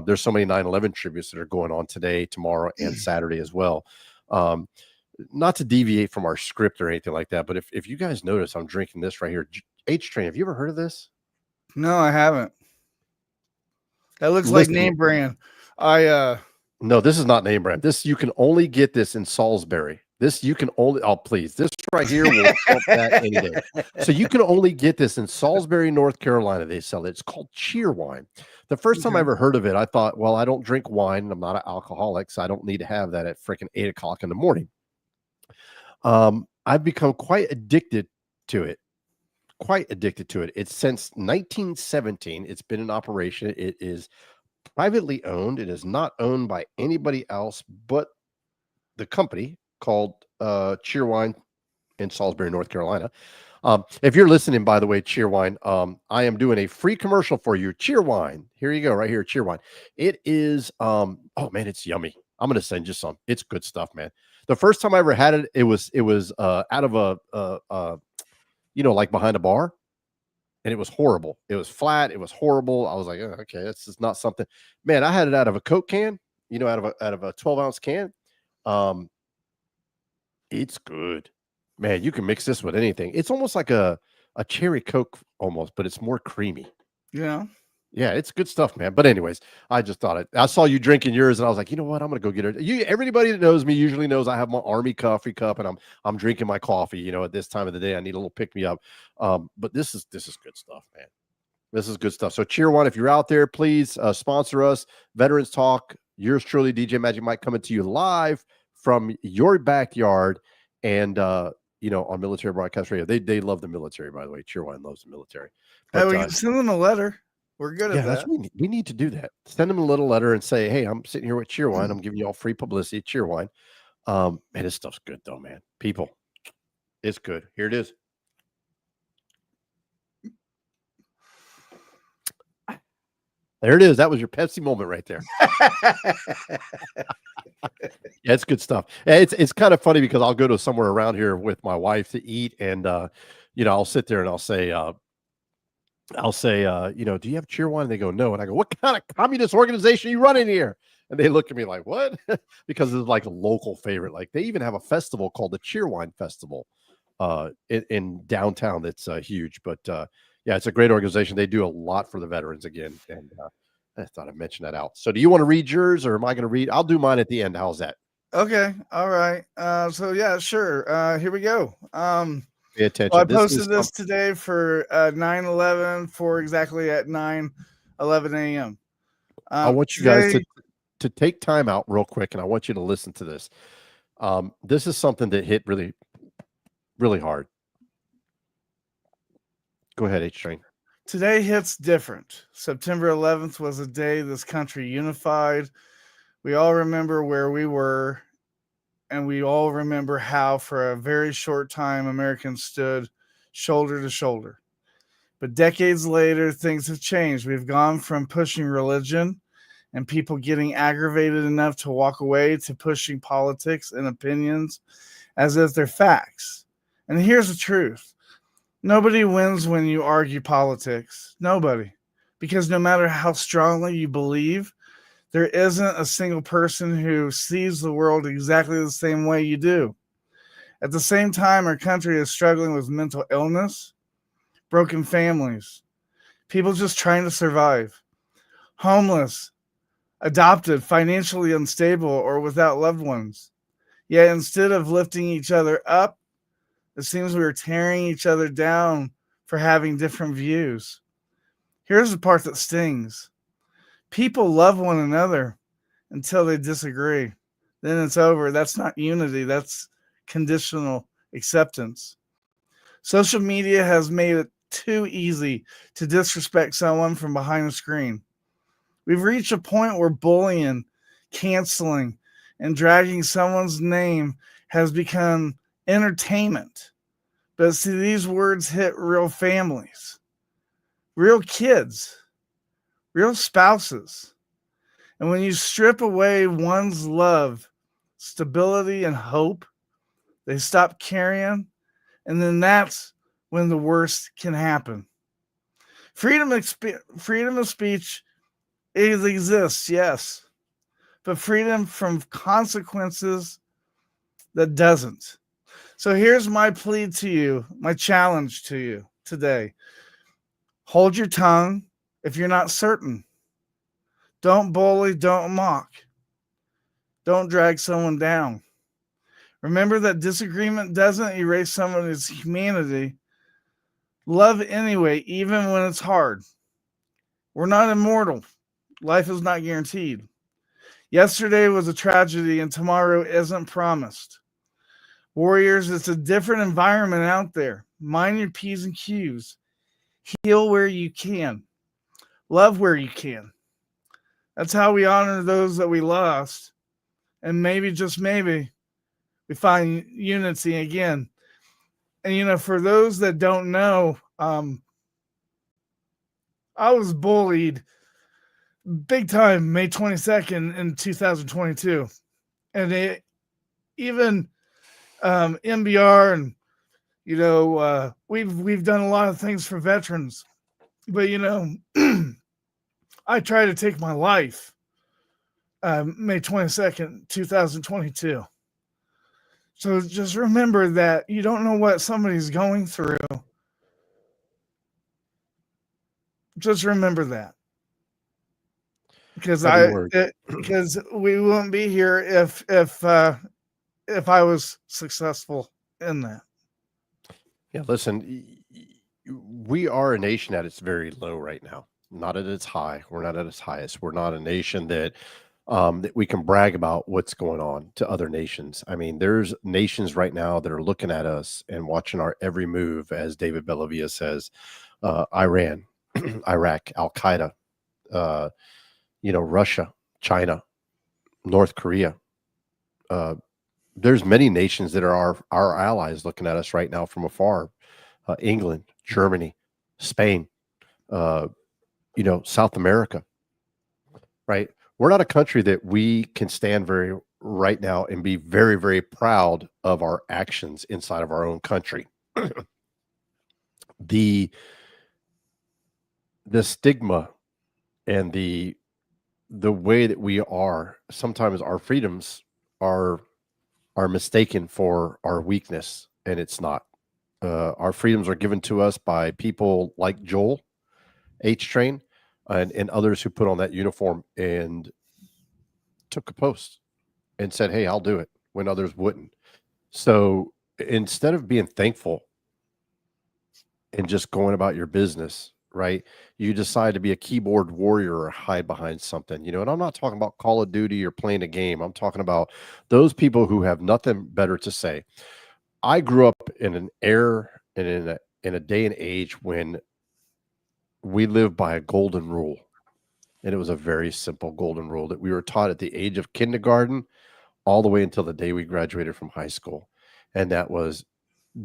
There's so many 9/11 tributes that are going on today, tomorrow, and Saturday as well. Not to deviate from our script or anything like that, but if you guys notice, I'm drinking this right here. H Train, have you ever heard of this? No, I haven't. That looks like name brand. No, this is not name brand. You can only get this in Salisbury. This right here will help that any day. So you can only get this in Salisbury, North Carolina. They sell it. It's called Cheer Wine. The first time I ever heard of it, I thought, well, I don't drink wine and I'm not an alcoholic, so I don't need to have that at freaking 8:00 in the morning. I've become quite addicted to it. It's since 1917. It's been in operation. It is privately owned. It is not owned by anybody else but the company called Cheer Wine in Salisbury, North Carolina. If you're listening, by the way, Cheer Wine, I am doing a free commercial for you. Cheer Wine. Here you go, right here, Cheer Wine. It is, oh man, it's yummy. I'm going to send you some. It's good stuff, man. The first time I ever had it, it was out of a like behind a bar, and it was horrible. It was flat. It was horrible. I was like, oh, okay, this is not something. Man, I had it out of a Coke can, out of a 12-ounce can. It's good, man. You can mix this with anything. It's almost like a cherry Coke almost, but it's more creamy. Yeah, it's good stuff, man. But anyways, I just thought I saw you drinking yours, and I was like, you know what? I'm gonna go get it. Everybody that knows me usually knows I have my Army coffee cup, and I'm drinking my coffee. At this time of the day, I need a little pick me up. But this is good stuff, man. This is good stuff. So Cheer One, if you're out there, please sponsor us. Veterans Talk. Yours truly, DJ Magic Mike, coming to you live from your backyard, and on Military Broadcast Radio. They love the military, by the way. Cheer One loves the military. But, we can send them a letter. We're good at that. We need to do that. Send them a little letter and say, hey, I'm sitting here with Cheer Wine. I'm giving you all free publicity. Cheer Wine. Man, this stuff's good though, man. People, it's good. Here it is. There it is. That was your Pepsi moment right there. Yeah, it's good stuff. It's kind of funny because I'll go to somewhere around here with my wife to eat, and I'll sit there and I'll say, do you have cheer wine? And they go, no. And I go, what kind of communist organization are you running here? And they look at me like, what? Because it's like a local favorite. Like they even have a festival called the Cheerwine Festival in downtown that's huge. But yeah, it's a great organization. They do a lot for the veterans again. And I thought I'd mention that out. So do you want to read yours or am I going to read? I'll do mine at the end. How's that? Okay. All right. So yeah, sure. Here we go. Pay attention. Well, I posted this today for 9/11 for exactly at 9:11 a.m. I want you guys to take time out real quick, and I want you to listen to this. This is something that hit really, really hard. Go ahead, H-Train. Today hits different. September 11th was a day this country unified. We all remember where we were, and we all remember how for a very short time Americans stood shoulder to shoulder. But decades later, things have changed. We've gone from pushing religion and people getting aggravated enough to walk away to pushing politics and opinions as if they're facts. And here's the truth. Nobody wins when you argue politics. Nobody. Because no matter how strongly you believe, there isn't a single person who sees the world exactly the same way you do. At the same time, our country is struggling with mental illness, broken families, people just trying to survive, homeless, adopted, financially unstable, or without loved ones. Yet instead of lifting each other up, it seems we are tearing each other down for having different views. Here's the part that stings. People love one another until they disagree. Then it's over. That's not unity. That's conditional acceptance. Social media has made it too easy to disrespect someone from behind a screen. We've reached a point where bullying, canceling, and dragging someone's name has become entertainment. But see, these words hit real families, real kids, real spouses. And when you strip away one's love, stability, and hope, they stop caring. And then that's when the worst can happen. Freedom of speech, it exists, yes. But freedom from consequences, that doesn't. So here's my plea to you, my challenge to you today. Hold your tongue if you're not certain. Don't bully, don't mock. Don't drag someone down. Remember that disagreement doesn't erase someone's humanity. Love anyway, even when it's hard. We're not immortal. Life is not guaranteed. Yesterday was a tragedy and tomorrow isn't promised. Warriors, it's a different environment out there. Mind your P's and Q's. Heal where you can. Love where you can. That's how we honor those that we lost. And maybe, just maybe, we find unity again. And, for those that don't know, I was bullied big time May 22nd in 2022. And even MBR and, we've done a lot of things for veterans. But, I tried to take my life May 22nd, 2022. So just remember that you don't know what somebody's going through. Just remember that. Because we wouldn't be here if I was successful in that. Yeah, listen, we are a nation at its very low right now. Not at its high. We're not at its highest. We're not a nation that we can brag about what's going on to other nations. I mean, there's nations right now that are looking at us and watching our every move, as David Bellavia says. Iran, Iraq, Al Qaeda, Russia, China, North Korea. There's many nations that are our allies looking at us right now from afar. England, Germany, Spain, South America. right? We're not a country that we can stand very right now and be very, very proud of our actions inside of our own country. the the stigma and the way that we are, sometimes our freedoms are mistaken for our weakness, and it's not. Our freedoms are given to us by people like Joel H Train and others who put on that uniform and took a post and said, "Hey, I'll do it," when others wouldn't. So instead of being thankful and just going about your business, right? You decide to be a keyboard warrior or hide behind something, and I'm not talking about Call of Duty or playing a game. I'm talking about those people who have nothing better to say. I grew up in an era and in a day and age when we lived by a golden rule. And it was a very simple golden rule that we were taught at the age of kindergarten all the way until the day we graduated from high school. And that was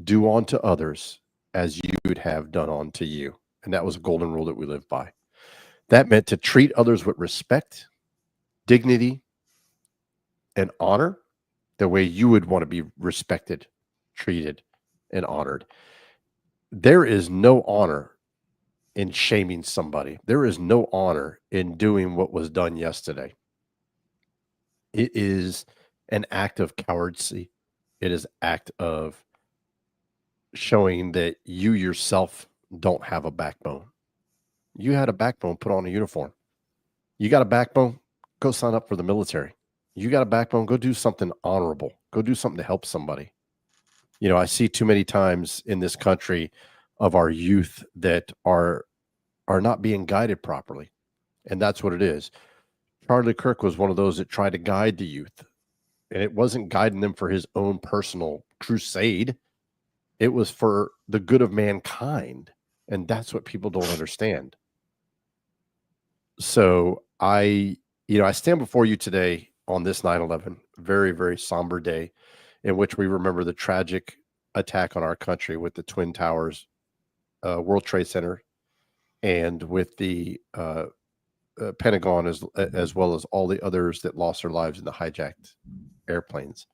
do unto others as you would have done unto you. And that was a golden rule that we lived by. That meant to treat others with respect, dignity, and honor the way you would want to be respected, treated, and honored. There is no honor in shaming somebody. There is no honor in doing what was done yesterday. It is an act of cowardice. It is an act of showing that you yourself don't have a backbone. You had a backbone, put on a uniform. You got a backbone, go sign up for the military. You got a backbone, go do something honorable. Go do something to help somebody. I see too many times in this country of our youth that are not being guided properly. And that's what it is. Charlie Kirk was one of those that tried to guide the youth. And it wasn't guiding them for his own personal crusade. It was for the good of mankind. And that's what people don't understand. So I stand before you today on this 9/11, very, very somber day in which we remember the tragic attack on our country with the Twin Towers, World Trade Center, and with the Pentagon, as well as all the others that lost their lives in the hijacked airplanes.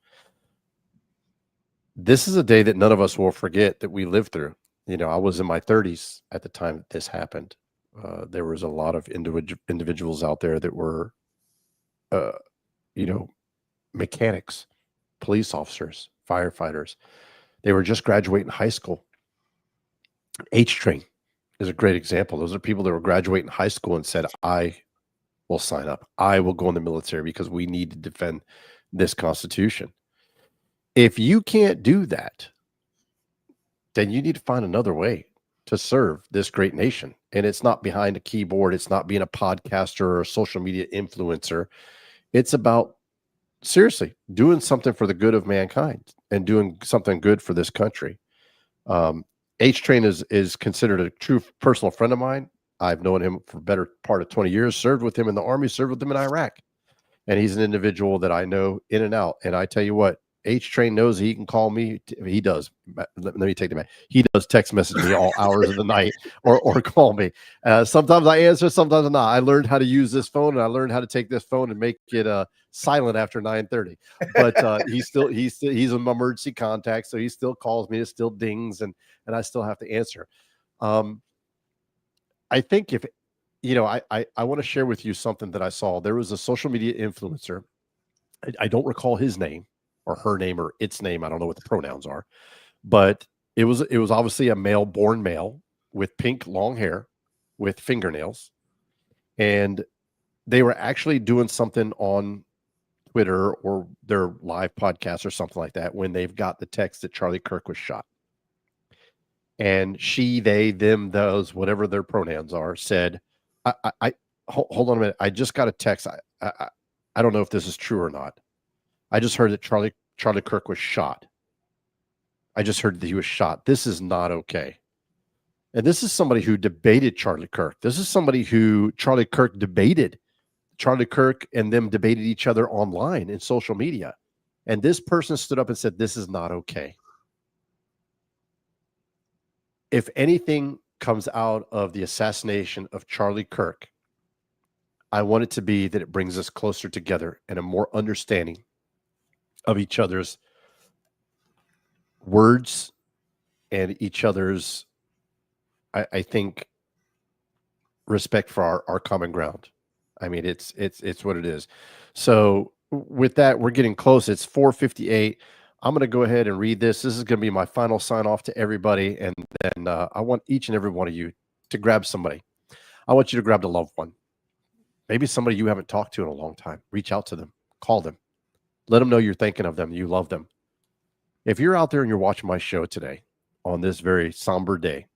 This is a day that none of us will forget that we lived through. I was in my 30s at the time that this happened. There was a lot of individuals out there that were, mechanics, police officers, firefighters. They were just graduating high school. H-Train is a great example. Those are people that were graduating high school and said, I will sign up. I will go in the military because we need to defend this Constitution. If you can't do that, then you need to find another way to serve this great nation. And it's not behind a keyboard. It's not being a podcaster or a social media influencer. It's about seriously doing something for the good of mankind and doing something good for this country. H-Train is considered a true personal friend of mine. I've known him for better part of 20 years, served with him in the Army, served with him in Iraq. And he's an individual that I know in and out. And I tell you what, H-Train knows he can call me. He does. Let me take the back. He does text message me all hours of the night or call me. Sometimes I answer, sometimes not. I learned how to use this phone, and I learned how to take this phone and make it silent after 9:30. But he's an emergency contact, so he still calls me. It still dings, and I still have to answer. I think if I want to share with you something that I saw. There was a social media influencer. I don't recall his name or her name or its name. I don't know what the pronouns are, but it was obviously a born male with pink long hair with fingernails. And they were actually doing something on Twitter or their live podcast or something like that when they've got the text that Charlie Kirk was shot. And she, they, them, those, whatever their pronouns are, said, I hold on a minute. I just got a text. I don't know if this is true or not. I just heard that Charlie Kirk was shot. I just heard that he was shot. This is not okay. And this is somebody who debated Charlie Kirk. This is somebody who Charlie Kirk debated. Charlie Kirk and them debated each other online in social media. And this person stood up and said, this is not okay. If anything comes out of the assassination of Charlie Kirk, I want it to be that it brings us closer together and a more understanding of each other's words and each other's, I think, respect for our common ground. I mean, it's what it is. So with that, we're getting close. It's 4:58. I'm going to go ahead and read this. This is going to be my final sign off to everybody. And then I want each and every one of you to grab somebody. I want you to grab the loved one. Maybe somebody you haven't talked to in a long time. Reach out to them. Call them. Let them know you're thinking of them. You love them. If you're out there and you're watching my show today on this very somber day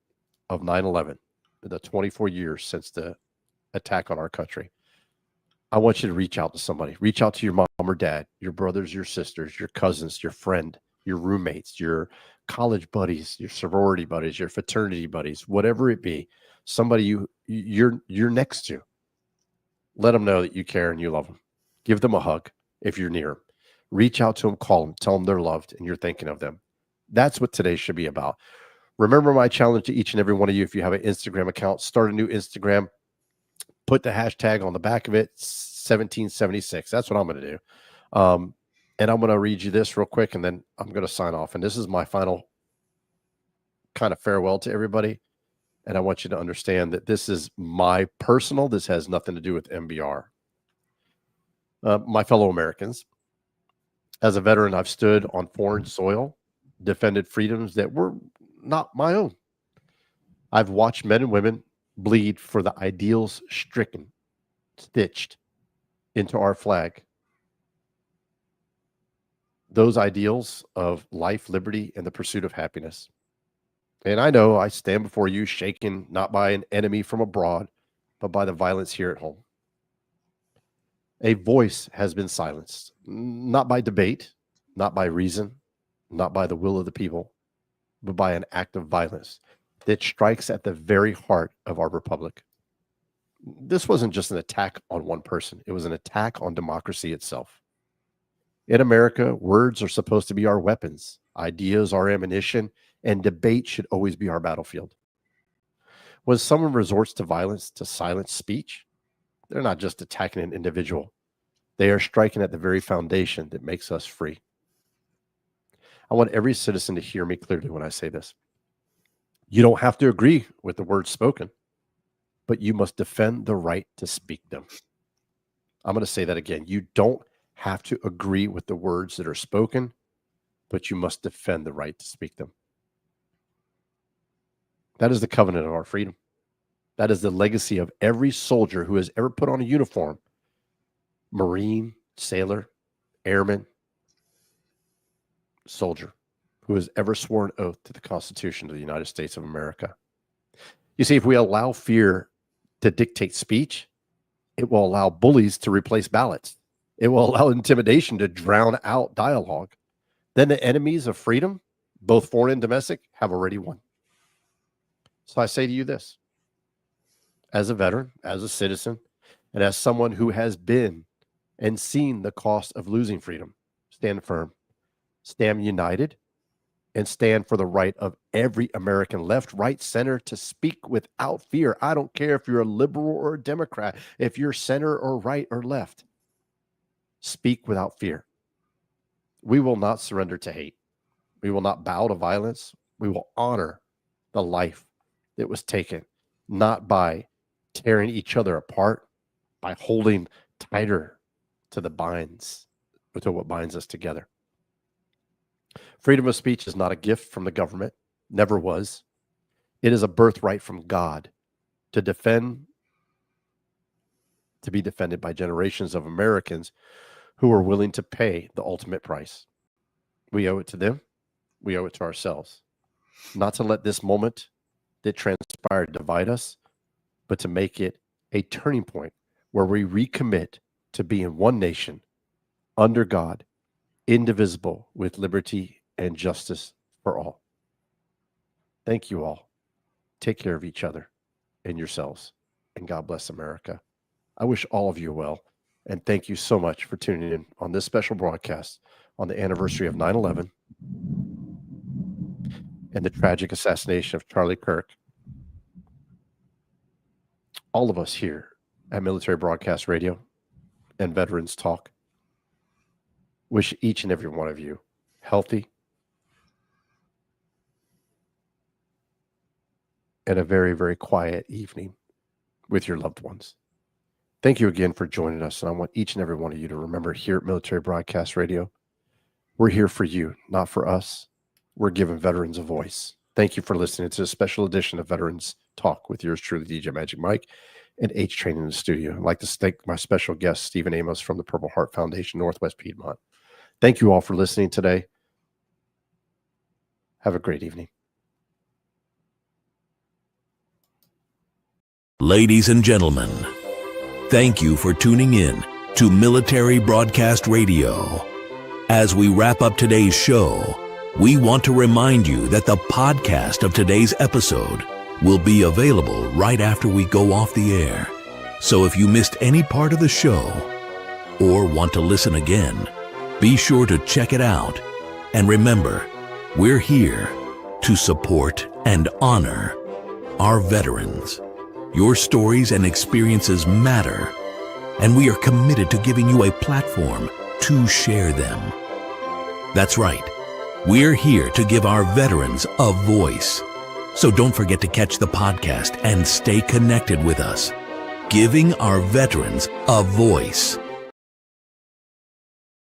of 9/11, the 24 years since the attack on our country, I want you to reach out to somebody. Reach out to your mom or dad, your brothers, your sisters, your cousins, your friend, your roommates, your college buddies, your sorority buddies, your fraternity buddies, whatever it be, somebody you're next to. Let them know that you care and you love them. Give them a hug if you're near them. Reach out to them, call them, tell them they're loved and you're thinking of them. That's what today should be about. Remember my challenge to each and every one of you, if you have an Instagram account, start a new Instagram, put the hashtag on the back of it, 1776. That's what I'm going to do. And I'm going to read you this real quick, and then I'm going to sign off. And this is my final kind of farewell to everybody. And I want you to understand that this is my personal, this has nothing to do with MBR. My fellow Americans, as a veteran, I've stood on foreign soil, defended freedoms that were not my own. I've watched men and women bleed for the ideals stitched into our flag. Those ideals of life, liberty, and the pursuit of happiness. And I know I stand before you shaken not by an enemy from abroad, but by the violence here at home. A voice has been silenced, not by debate, not by reason, not by the will of the people, but by an act of violence that strikes at the very heart of our republic. This wasn't just an attack on one person. It was an attack on democracy itself. In America, words are supposed to be our weapons. Ideas, our ammunition, and debate should always be our battlefield. When someone resorts to violence to silence speech, they're not just attacking an individual. They are striking at the very foundation that makes us free. I want every citizen to hear me clearly when I say this. You don't have to agree with the words spoken, but you must defend the right to speak them. I'm going to say that again. You don't have to agree with the words that are spoken, but you must defend the right to speak them. That is the covenant of our freedom. That is the legacy of every soldier who has ever put on a uniform. Marine, sailor, airman, soldier who has ever sworn oath to the Constitution of the United States of America. You see, if we allow fear to dictate speech, it will allow bullies to replace ballots. It will allow intimidation to drown out dialogue. Then the enemies of freedom, both foreign and domestic, have already won. So I say to you this, as a veteran, as a citizen, and as someone who has been and seen the cost of losing freedom, stand firm, stand united, and stand for the right of every American, left, right, center, to speak without fear. I don't care if you're a liberal or a Democrat, if you're center or right or left. Speak without fear. We will not surrender to hate. We will not bow to violence. We will honor the life that was taken, not by tearing each other apart, by holding tighter to the binds, to what binds us together. Freedom of speech is not a gift from the government, never was. It is a birthright from God to defend, to be defended by generations of Americans who are willing to pay the ultimate price. We owe it to them. We owe it to ourselves. Not to let this moment that transpired divide us, but to make it a turning point where we recommit to being one nation under God, indivisible, with liberty and justice for all. Thank you all. Take care of each other and yourselves, and God bless America. I wish all of you well, and thank you so much for tuning in on this special broadcast on the anniversary of 9/11 and the tragic assassination of Charlie Kirk. All of us here at Military Broadcast Radio and Veterans Talk wish each and every one of you healthy and a very, very quiet evening with your loved ones. Thank you again for joining us. And I want each and every one of you to remember, here at Military Broadcast Radio, we're here for you, not for us. We're giving veterans a voice. Thank you for listening to a special edition of Veterans Talk with yours truly, DJ Magic Mike, and H Train in the studio. I'd like to thank my special guest, Stephen Amos from the Purple Heart Foundation, Northwest Piedmont. Thank you all for listening today. Have a great evening. Ladies and gentlemen, thank you for tuning in to Military Broadcast Radio. As we wrap up today's show, we want to remind you that the podcast of today's episode will be available right after we go off the air. So if you missed any part of the show or want to listen again, be sure to check it out. And remember, we're here to support and honor our veterans. Your stories and experiences matter, and we are committed to giving you a platform to share them. That's right. We're here to give our veterans a voice. So don't forget to catch the podcast and stay connected with us. Giving our veterans a voice.